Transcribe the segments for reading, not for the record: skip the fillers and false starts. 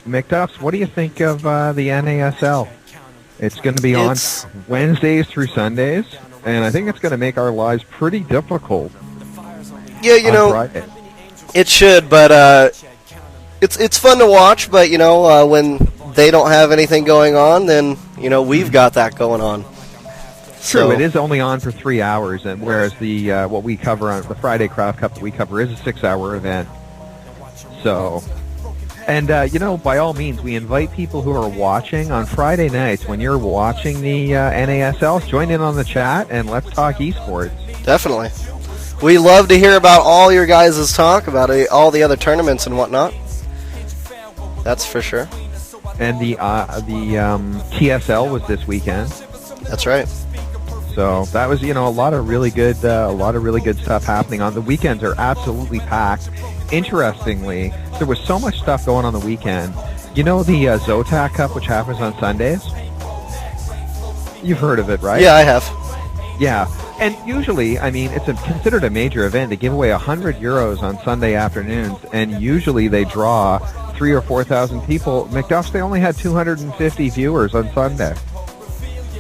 McDuffs, what do you think of the NASL? It's going to be on Wednesdays through Sundays, and I think it's going to make our lives pretty difficult. Yeah, you know, Friday. It should, but it's fun to watch. But you know, when they don't have anything going on, then you know we've got that going on. True, it is only on for 3 hours, and whereas the what we cover on the Friday Craft Cup that we cover is a 6-hour event. So, and you know, by all means, we invite people who are watching on Friday nights when you're watching the NASL, join in on the chat and let's talk esports. Definitely, we love to hear about all your guys' talk about all the other tournaments and whatnot. That's for sure. And the TSL was this weekend. That's right. So that was, you know, a lot of really good stuff happening on the weekends. Are absolutely packed. Interestingly, there was so much stuff going on the weekend. You know the Zotac Cup, which happens on Sundays. You've heard of it, right? Yeah, I have. Yeah, and usually, I mean, it's considered a major event. They give away €100 on Sunday afternoons, and usually they draw 3,000 or 4,000 people. McDuff's, they only had 250 viewers on Sunday.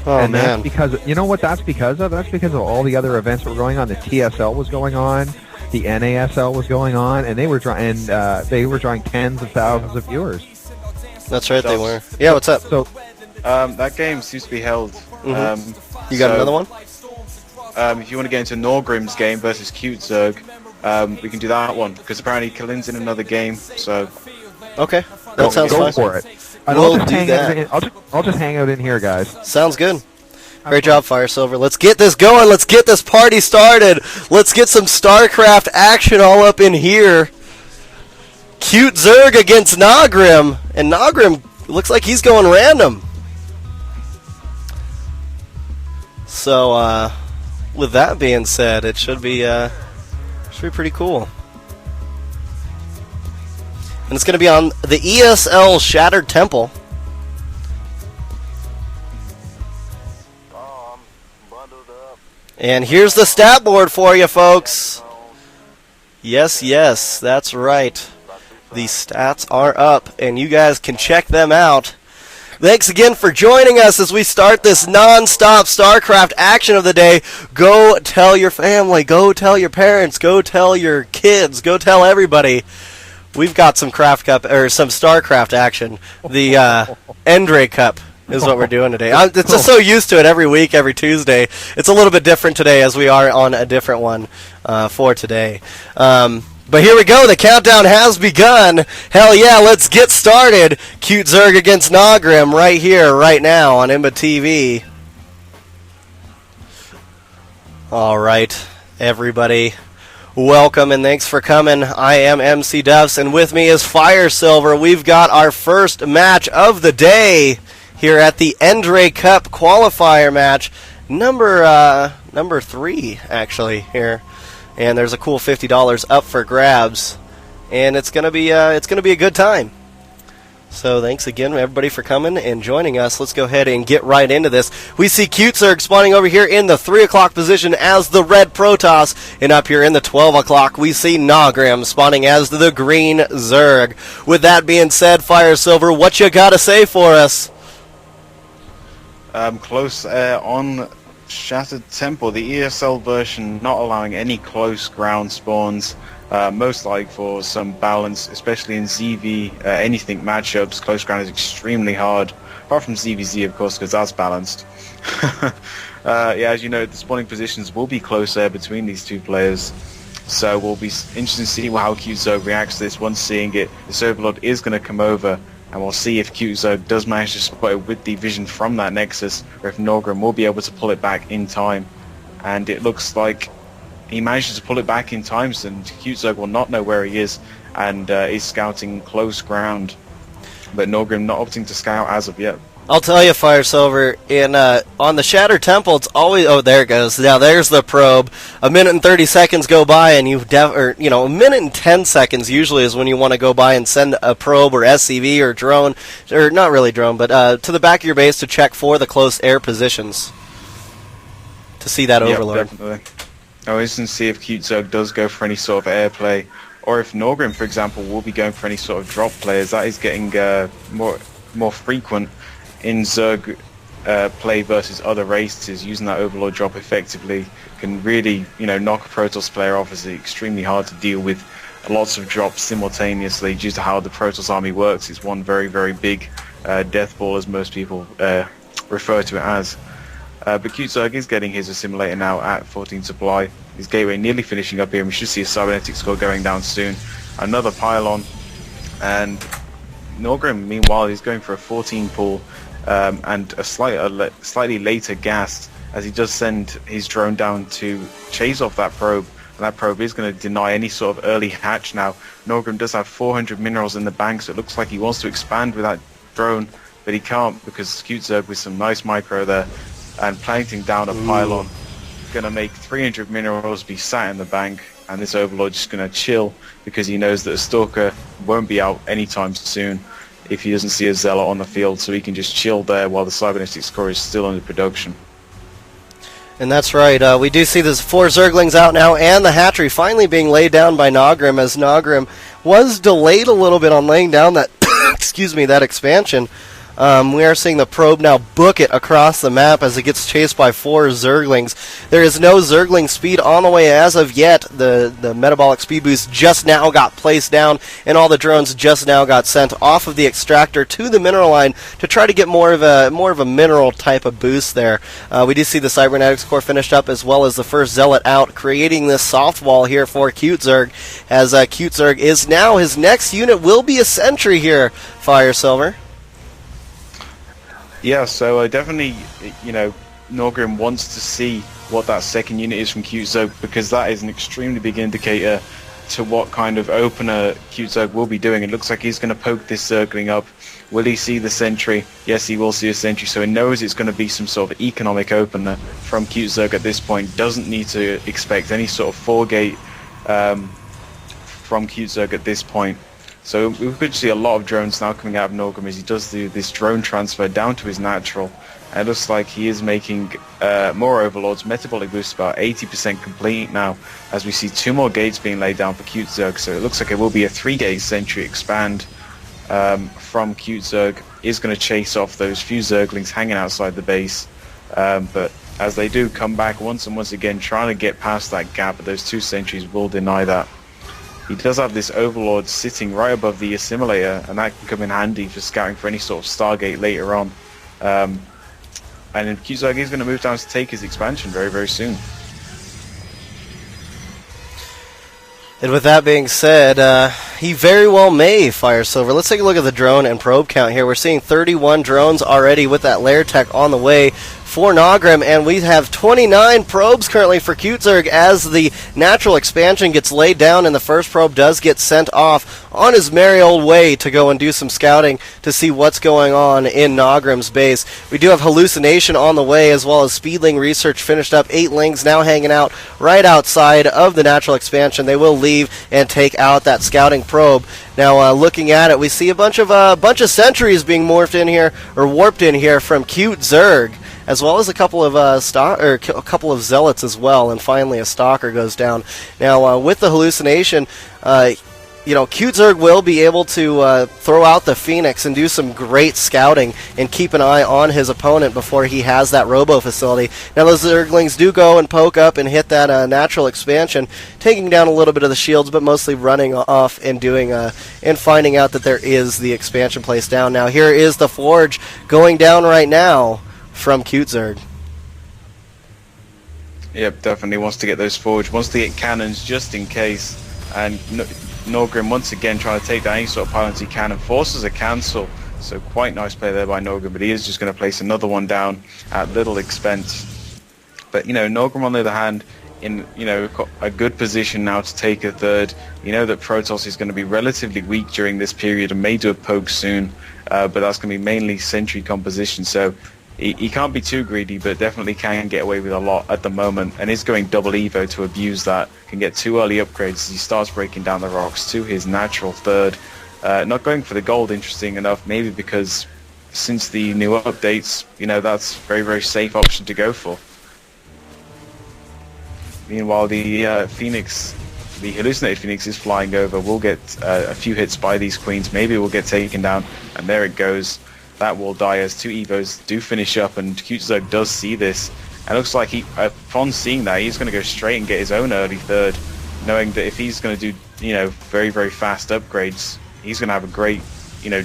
Oh, and man. That's because, you know what that's because of? That's because of all the other events that were going on. The TSL was going on, the NASL was going on, and they were drawing tens of thousands of viewers. That's right, they were. Yeah, what's up? So, that game seems to be held. Mm-hmm. You got another one? If you want to get into Norgrim's game versus Cute Zerg, we can do that one, because apparently Kalin's in another game, so... Okay, that sounds fine. Go for it. We'll do that. I'll just hang out in here, guys. Sounds good. Great job, Fire Silver. Let's get this going. Let's get this party started. Let's get some StarCraft action all up in here. Cute Zerg against Nogrim. And Nogrim looks like he's going random. So, with that being said, it should be pretty cool. And it's going to be on the ESL Shattered Temple. And here's the stat board for you, folks. Yes, that's right. The stats are up, and you guys can check them out. Thanks again for joining us as we start this non-stop StarCraft action of the day. Go tell your family, go tell your parents, go tell your kids, go tell everybody. We've got some some StarCraft action. The Endrey Cup is what we're doing today. I'm just so used to it every week, every Tuesday. It's a little bit different today as we are on a different one for today. But here we go. The countdown has begun. Hell yeah, let's get started. Cute Zerg against Nogrim right here, right now on IMBA TV. All right, everybody. Welcome and thanks for coming. I am MC Duffs, and with me is Fire Silver. We've got our first match of the day here at the Endrey Cup qualifier match, number 3 actually here, and there's a cool $50 up for grabs, and it's gonna be a good time. So thanks again, everybody, for coming and joining us. Let's go ahead and get right into this. We see Cute Zerg spawning over here in the 3 o'clock position as the red Protoss. And up here in the 12 o'clock, we see Nogrim spawning as the green Zerg. With that being said, Fire Silver, what you got to say for us? Close on Shattered Temple, the ESL version not allowing any close ground spawns. Most like for some balance, especially in ZV, anything matchups, close ground is extremely hard, apart from ZVZ, of course, because that's balanced. Yeah, as you know, the spawning positions will be closer between these two players, so we'll be interested to see how Cute Zerg reacts to this once seeing it. This Overlord is going to come over, and we'll see if Cute Zerg does manage to spot it with the vision from that Nexus, or if Nogrim will be able to pull it back in time. And it looks like he manages to pull it back in time, so Cute Zerg will not know where he is, and is scouting close ground. But Nogrim not opting to scout as of yet. I'll tell you, Fire Silver, on the Shattered Temple, it's always... Oh, there it goes. Now, there's the probe. A minute and 30 seconds go by, and a minute and 10 seconds usually is when you want to go by and send a probe or SCV or drone, or not really drone, but to the back of your base to check for the close air positions to see that Overlord. Definitely. I was to see if Cute Zerg does go for any sort of airplay or if Norgrim, for example, will be going for any sort of drop players. That is getting more frequent in Zerg play versus other races. Using that Overlord drop effectively can really, knock a Protoss player off, as it's extremely hard to deal with lots of drops simultaneously due to how the Protoss army works. It's one very, very big death ball, as most people refer to it as. But Cute Zerg is getting his assimilator now at 14 supply. His gateway nearly finishing up here, and we should see a cybernetic score going down soon. Another pylon, and Norgrim, meanwhile, is going for a 14 pull and a slightly later gas, as he does send his drone down to chase off that probe. And that probe is going to deny any sort of early hatch now. Norgrim does have 400 minerals in the bank, so it looks like he wants to expand with that drone, but he can't, because Cute Zerg with some nice micro there and planting down a pylon, going to make 300 minerals be sat in the bank, and this Overlord just going to chill, because he knows that a Stalker won't be out anytime soon if he doesn't see a Zealot on the field, so he can just chill there while the Cybernetic Core is still under production. And that's right. We do see there's 4 Zerglings out now, and the hatchery finally being laid down by Nogrim, as Nogrim was delayed a little bit on laying down that that expansion. We are seeing the probe now book it across the map as it gets chased by 4 Zerglings. There is no Zergling speed on the way as of yet. The metabolic speed boost just now got placed down, and all the drones just now got sent off of the extractor to the mineral line to try to get more of a mineral type of boost there. We do see the Cybernetics core finished up, as well as the first Zealot out, creating this soft wall here for Cute Zerg, as Cute Zerg is now, his next unit will be a sentry here, Fire Silver. Yeah, so definitely, Norgrim wants to see what that second unit is from Cute Zerg, because that is an extremely big indicator to what kind of opener Cute Zerg will be doing. It looks like he's going to poke this Zergling up. Will he see the sentry? Yes, he will see a sentry, so he knows it's going to be some sort of economic opener from Cute Zerg at this point. Doesn't need to expect any sort of 4-gate from Cute Zerg at this point. So we could see a lot of drones now coming out of Norgrim as he does do this drone transfer down to his natural. And it looks like he is making more Overlords. Metabolic boost about 80% complete now, as we see 2 more gates being laid down for Cute Zerg. So it looks like it will be a 3-gate sentry expand from Cute Zerg. Is going to chase off those few Zerglings hanging outside the base. But as they do come back once and once again, trying to get past that gap, but those 2 sentries will deny that. He does have this Overlord sitting right above the assimilator, and that can come in handy for scouting for any sort of Stargate later on. And then Cute Zerg is going to move down to take his expansion very, very soon. And with that being said, he very well may, Fire Silver. Let's take a look at the drone and probe count here. We're seeing 31 drones already with that lair tech on the way for Nogrim, and we have 29 probes currently for Cute Zerg as the natural expansion gets laid down, and the first probe does get sent off on his merry old way to go and do some scouting to see what's going on in Nogrim's base. We do have Hallucination on the way, as well as Speedling research finished up. 8 Lings now hanging out right outside of the natural expansion. They will leave and take out that scouting probe. Now, looking at it, we see a bunch of sentries being morphed in here, or warped in here, from Cute Zerg, as well as a couple of a couple of Zealots as well, and finally a Stalker goes down. Now, with the Hallucination, Cute Zerg will be able to throw out the Phoenix and do some great scouting and keep an eye on his opponent before he has that Robo facility. Now, those Zerglings do go and poke up and hit that natural expansion, taking down a little bit of the shields, but mostly running off and doing and finding out that there is the expansion place down. Now, here is the Forge going down right now from Cute Zerg. Yep, definitely wants to get those Forge, wants to get cannons just in case, and Norgrim once again trying to take down any sort of pylons he can and forces a cancel. So quite nice play there by Norgrim, but he is just going to place another one down at little expense. But Norgrim on the other hand, in a good position now to take a third. That Protoss is going to be relatively weak during this period and may do a poke soon, but that's going to be mainly sentry composition. So he can't be too greedy, but definitely can get away with a lot at the moment, and is going double Evo to abuse that. Can get 2 early upgrades as he starts breaking down the rocks to his natural third. Not going for the gold, interesting enough, maybe because since the new updates, that's a very, very safe option to go for. Meanwhile, the Phoenix the Hallucinated Phoenix is flying over. We'll get a few hits by these queens. Maybe we'll get taken down, and there it goes. That will die as 2 Evos do finish up, and Cute Zerg does see this. And it looks like upon seeing that, he's going to go straight and get his own early third, knowing that if he's going to do, very, very fast upgrades, he's going to have a great,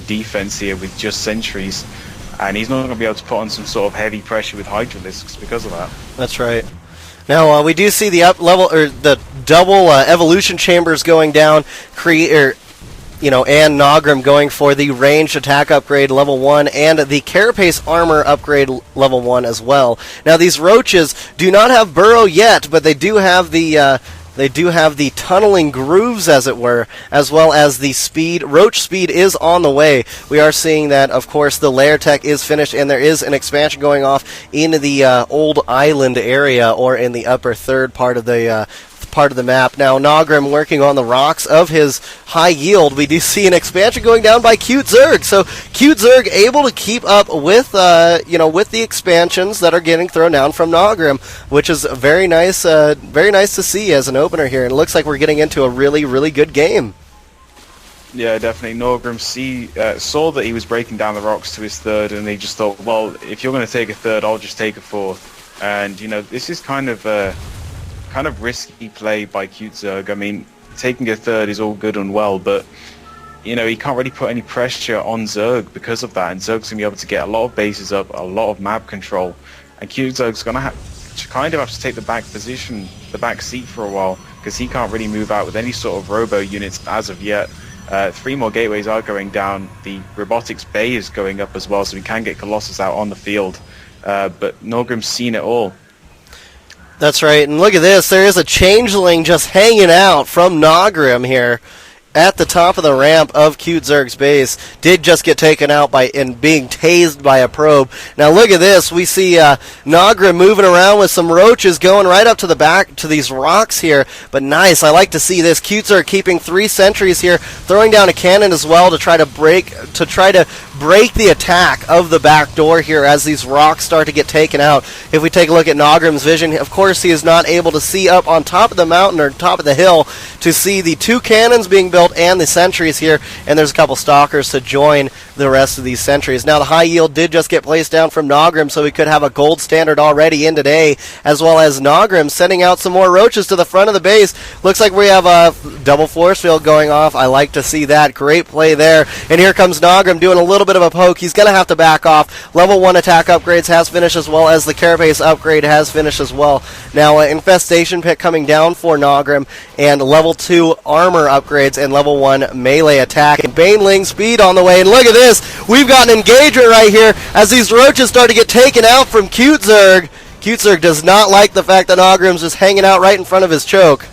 defense here with just sentries. And he's not going to be able to put on some sort of heavy pressure with Hydralisks because of that. That's right. Now we do see the up level or the double evolution chambers going down, and Nogrim going for the ranged attack upgrade level 1 and the Carapace armor upgrade level 1 as well. Now these roaches do not have burrow yet, but they do have the tunneling grooves, as it were, as well as the speed. Roach speed is on the way. We are seeing that, of course, the lair tech is finished, and there is an expansion going off in the old island area, or in the upper third part of the map. Now Nogrim working on the rocks of his high yield. We do see an expansion going down by Cute Zerg. So Cute Zerg able to keep up with with the expansions that are getting thrown down from Nogrim, which is very nice to see as an opener here. And it looks like we're getting into a really, really good game. Yeah, definitely. Nogrim saw that he was breaking down the rocks to his third, and he just thought, well, if you're going to take a third, I'll just take a fourth. And this is kind of risky play by Cute Zerg. I mean, taking a third is all good and well, but he can't really put any pressure on Zerg because of that, and Zerg's gonna be able to get a lot of bases up, a lot of map control, and Cute Zerg's gonna have to take the back seat for a while, because he can't really move out with any sort of robo units as of yet. 3 more gateways are going down. The robotics bay is going up as well, so we can get Colossus out on the field, but Nogrim's seen it all. That's right, and look at this. There is a changeling just hanging out from Nogrim here at the top of the ramp of Cute Zerg's base. Did just get taken out and being tased by a probe. Now look at this. We see Nogrim moving around with some roaches going right up to the back to these rocks here. But nice. I like to see this. Cute Zerg keeping 3 sentries here, throwing down a cannon as well to try to break the attack of the back door here as these rocks start to get taken out. If we take a look at Nogrim's vision, of course he is not able to see up on top of the mountain or top of the hill to see the 2 cannons being built and the sentries here, and there's a couple stalkers to join the rest of these sentries. Now the high yield did just get placed down from Nogrim, so we could have a gold standard already in today, as well as Nogrim sending out some more roaches to the front of the base. Looks like we have a double force field going off. I like to see that. Great play there. And here comes Nogrim doing a little bit of a poke. He's going to have to back off. Level 1 attack upgrades has finished, as well as the Carapace upgrade has finished as well. Now Infestation Pit coming down for Nogrim, and level 2 armor upgrades and level 1 melee attack. And Baneling speed on the way. And look at this. We've got an engagement right here as these roaches start to get taken out from Cute Zerg. Cute Zerg does not like the fact that Nogrim's just hanging out right in front of his choke.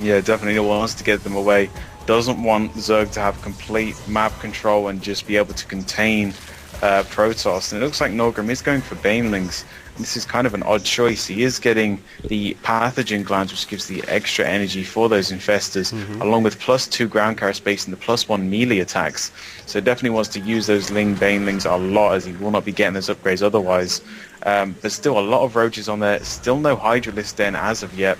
Yeah, definitely wants to get them away. Doesn't want Zerg to have complete map control and just be able to contain Protoss. And it looks like Nogrim is going for Banelings. This is kind of an odd choice. He is getting the pathogen glands, which gives the extra energy for those infestors, along with +2 ground carrier space and the +1 melee attacks. So definitely wants to use those Ling Banelings a lot, as he will not be getting those upgrades otherwise. But still a lot of roaches on there. Still no Hydralisk Den as of yet.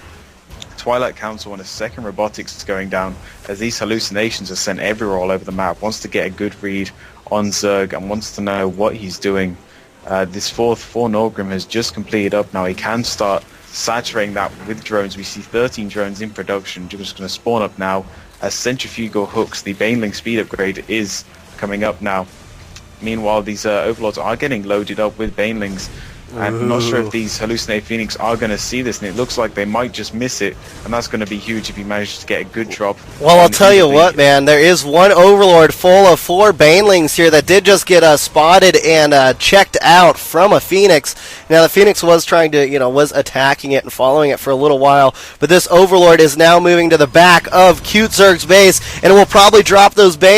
Twilight Council and a second robotics is going down, as these hallucinations are sent everywhere all over the map. Wants to get a good read on Zerg and wants to know what he's doing. This fourth for Nogrim has just completed up now. He can start saturating that with drones. We see 13 drones in production, just going to spawn up now as centrifugal hooks. The Baneling speed upgrade is coming up now. Meanwhile, these overlords are getting loaded up with Banelings. I'm not sure if these Hallucinated Phoenix are going to see this, and it looks like they might just miss it, and that's going to be huge if he manages to get a good drop. Well, I'll tell you what, man, there is one Overlord full of 4 Banelings here that did just get spotted and checked out from a Phoenix. Now, the Phoenix was trying to, was attacking it and following it for a little while, but this Overlord is now moving to the back of Cute Zerg's base, and will probably drop those Banelings